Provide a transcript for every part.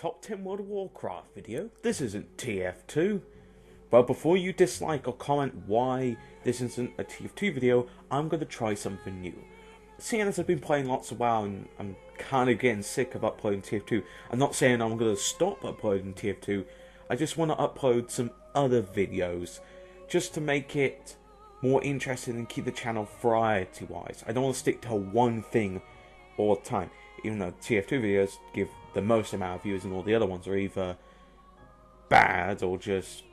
top 10 World of Warcraft video. This isn't TF2. But before you dislike or comment why this isn't a TF2 video, I'm going to try something new. Seeing as I've been playing lots of WoW and I'm kind of getting sick of uploading TF2, I'm not saying I'm going to stop uploading TF2, I just want to upload some other videos, just to make it more interesting and keep the channel variety-wise. I don't want to stick to one thing all the time, even though TF2 videos give the most amount of views and all the other ones are either bad or just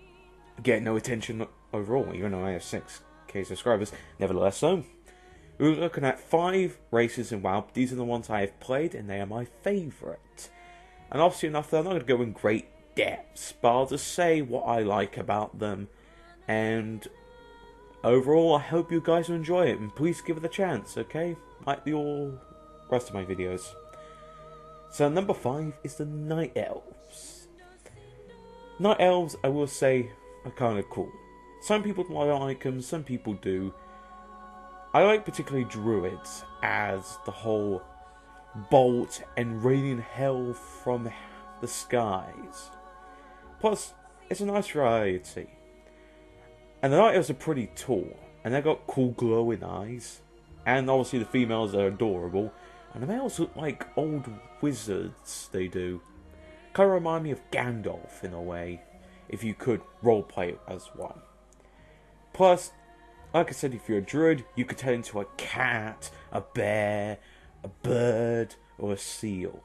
get no attention overall, even though I have 6k subscribers. Nevertheless though, we're looking at 5 races in WoW. These are the ones I have played and they are my favourite. And obviously enough, I'm not going to go in great depths, but I'll just say what I like about them. And overall, I hope you guys will enjoy it, and please give it a chance, okay? Like the all rest of my videos. So number 5 is the Night Elves. Night Elves, I will say, are kind of cool. Some people don't like them, some people do. I like particularly Druids, as the whole bolt and raining hell from the skies. Plus, it's a nice variety. And the Night Elves are pretty tall, and they've got cool glowing eyes. And obviously the females are adorable. And the males look like old wizards, they do. Kind of remind me of Gandalf in a way, if you could roleplay as one. Plus, like I said, if you're a druid, you could turn into a cat, a bear, a bird, or a seal.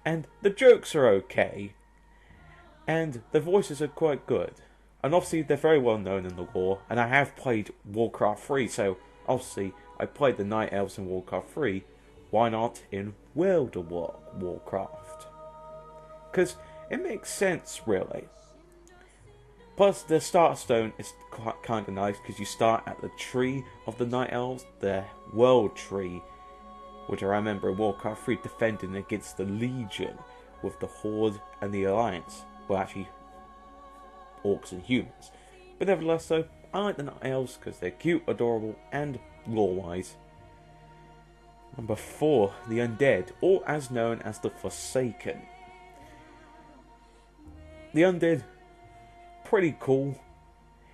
And the jokes are okay, and the voices are quite good. And obviously they're very well known in the lore, and I have played Warcraft 3, so obviously I played the Night Elves in Warcraft 3, why not in World of Warcraft? Because it makes sense, really. Plus, the start stone is kind of nice, because you start at the tree of the Night Elves, the World Tree, which I remember in Warcraft 3 defending against the Legion with the Horde and the Alliance. Well, actually, orcs and humans. But nevertheless, though, I like the Night Elves because they're cute, adorable, and lore-wise. Number 4, the Undead, or as known as the Forsaken. The Undead, pretty cool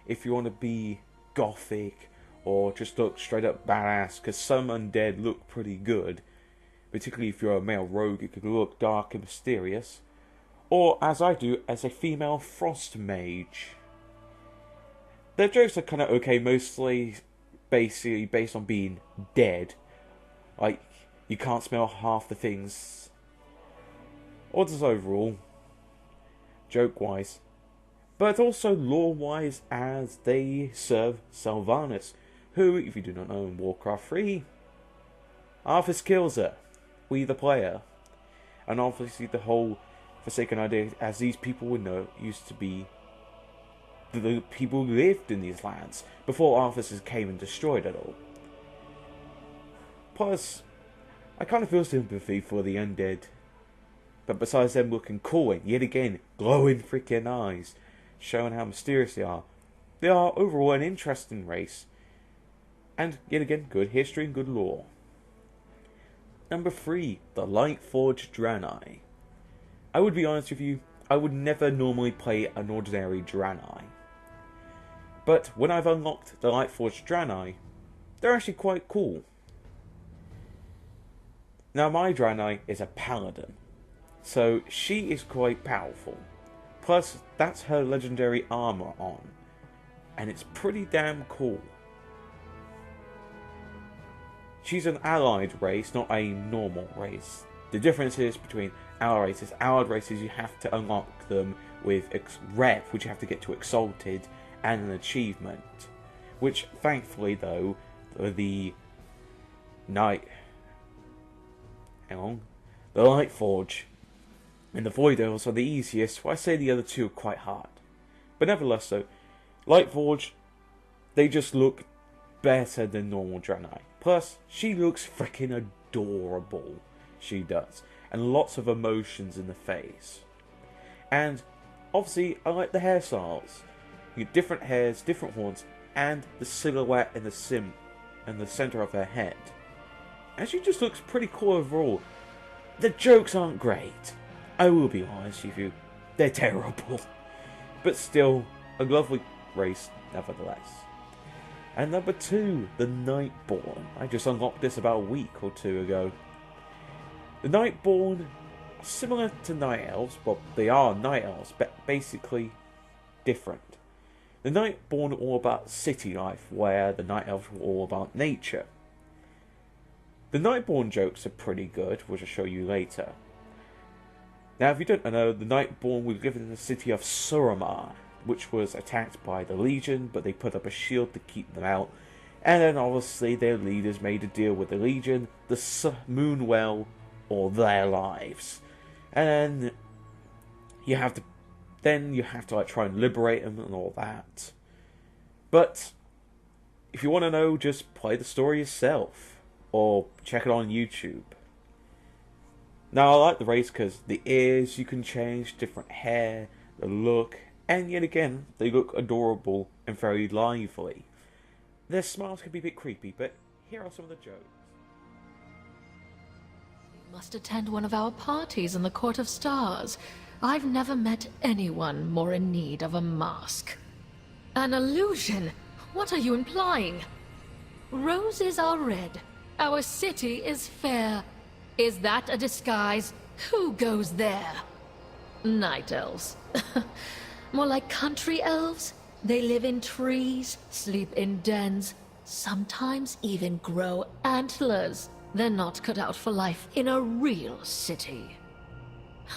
if you want to be gothic or just look straight up badass, because some Undead look pretty good, particularly if you're a male rogue. You could look dark and mysterious, or as I do, as a female frost mage. Their jokes are kind of okay, mostly basically based on being dead. Like, you can't smell half the things. Or just overall, joke-wise. But also lore-wise, as they serve Sylvanas, who, if you do not know in Warcraft 3, Arthas kills her, we the player. And obviously the whole Forsaken idea, as these people would know, used to be the people who lived in these lands, before Arthas came and destroyed it all. Plus, I kind of feel sympathy for the Undead. But besides them looking cool and yet again glowing freaking eyes, showing how mysterious they are overall an interesting race. And yet again, good history and good lore. Number 3, the lightforged draenei. I would be honest with you, I would never normally play an ordinary draenei. But when I've unlocked the lightforged draenei, they're actually quite cool. Now my draenei is a paladin, so she is quite powerful. Plus, that's her legendary armor on, and it's pretty damn cool. She's an allied race, not a normal race. The difference is between allied races you have to unlock them with rep, which you have to get to exalted, and an achievement. Which, thankfully though, the Lightforge and the Void Elves are the easiest, while I say the other two are quite hard. But nevertheless though, Lightforge, they just look better than normal draenei. Plus, she looks freaking adorable. She does. And lots of emotions in the face. And obviously, I like the hairstyles. You get different hairs, different horns, and the silhouette in the center of her head. And she just looks pretty cool overall. The jokes aren't great. I will be honest with you, they're terrible. But still, a lovely race nevertheless. And number 2, the Nightborne. I just unlocked this about a week or 2 ago. The Nightborne, similar to Night Elves, well, they are Night Elves, but basically different. The Nightborne are all about city life, where the Night Elves were all about nature. The Nightborne jokes are pretty good, which I'll show you later. Now, if you don't know, the Nightborne were given in the city of Suramar, which was attacked by the Legion, but they put up a shield to keep them out. And then obviously their leaders made a deal with the Legion, the Moonwell, or their lives. And then you have to like try and liberate them and all that. But if you want to know, just play the story yourself, or check it on YouTube. Now, I like the race because the ears you can change, different hair, the look, and yet again, they look adorable and very lively. Their smiles can be a bit creepy, but here are some of the jokes. You must attend one of our parties in the Court of Stars. I've never met anyone more in need of a mask. An illusion? What are you implying? Roses are red. Our city is fair. Is that a disguise? Who goes there? Night elves. More like country elves. They live in trees, sleep in dens, sometimes even grow antlers. They're not cut out for life in a real city.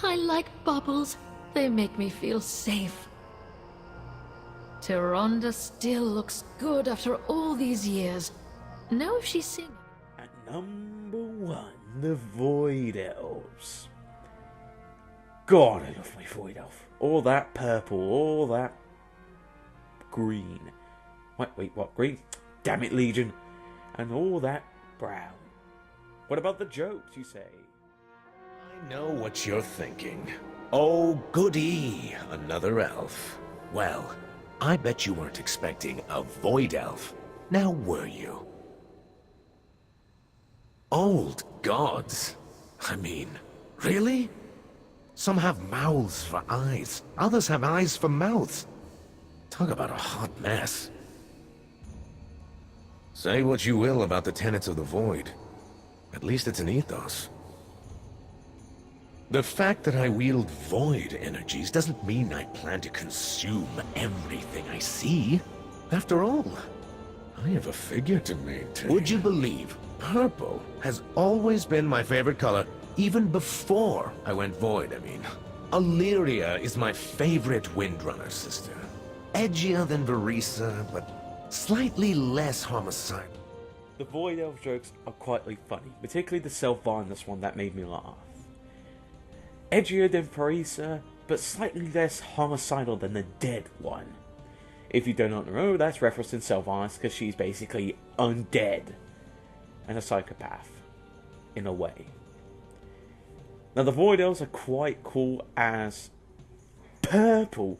I like bubbles. They make me feel safe. Tyrande still looks good after all these years. Now if she's singing. At number 1, the Void Elves. God, I love my Void Elf. All that purple, all that green. Wait, what? Green? Damn it, Legion. And all that brown. What about the jokes, you say? I know what you're thinking. Oh, goody, another elf. Well, I bet you weren't expecting a Void Elf. Now were you? Old gods? I mean, really? Some have mouths for eyes, others have eyes for mouths. Talk about a hot mess. Say what you will about the tenets of the Void. At least it's an ethos. The fact that I wield Void energies doesn't mean I plan to consume everything I see. After all, I have a figure to maintain. Would you believe purple has always been my favorite color, even before I went Void, I mean. Illyria is my favorite Windrunner sister. Edgier than Verisa, but slightly less homicidal. The Void Elf jokes are quite funny, particularly the self-violence one that made me laugh. Edgier than Verisa, but slightly less homicidal than the dead one. If you do not know, that's referencing self-violence because she's basically undead and a psychopath, in a way. Now the Void Elves are quite cool as purple,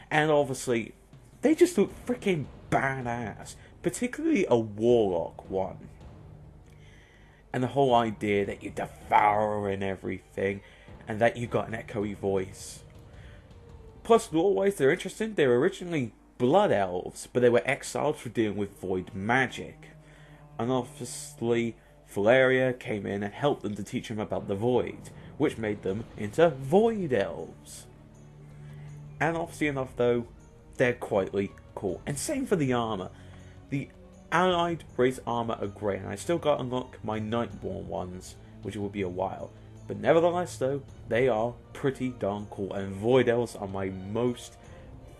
and obviously they just look freaking badass, particularly a warlock one. And the whole idea that you devour and everything, and that you got an echoey voice. Plus, lore-wise, they're interesting. They were originally blood elves, but they were exiled for dealing with void magic. And obviously, Valeria came in and helped them to teach them about the void, which made them into void elves. And obviously enough though, they're quietly cool. And same for the armor. The allied race armor are great, and I still got to unlock my Nightborne ones, which will be a while. But nevertheless though, they are pretty darn cool, and Void Elves are my most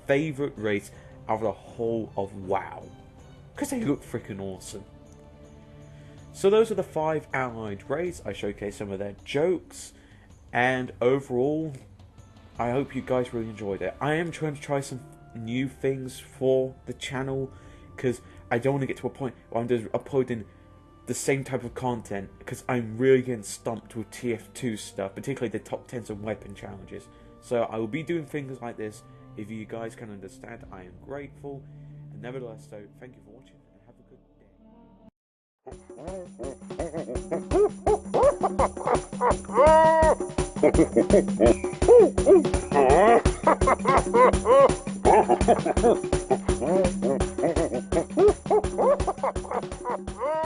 favourite race out of the whole of WoW. Because they look freaking awesome. So those are the 5 allied raids. I showcased some of their jokes, and overall, I hope you guys really enjoyed it. I am trying to try some new things for the channel, because I don't want to get to a point where I'm just uploading the same type of content, because I'm really getting stumped with TF2 stuff, particularly the top 10s and weapon challenges. So I will be doing things like this. If you guys can understand, I am grateful. And nevertheless, so thank you for watching, and have a good day.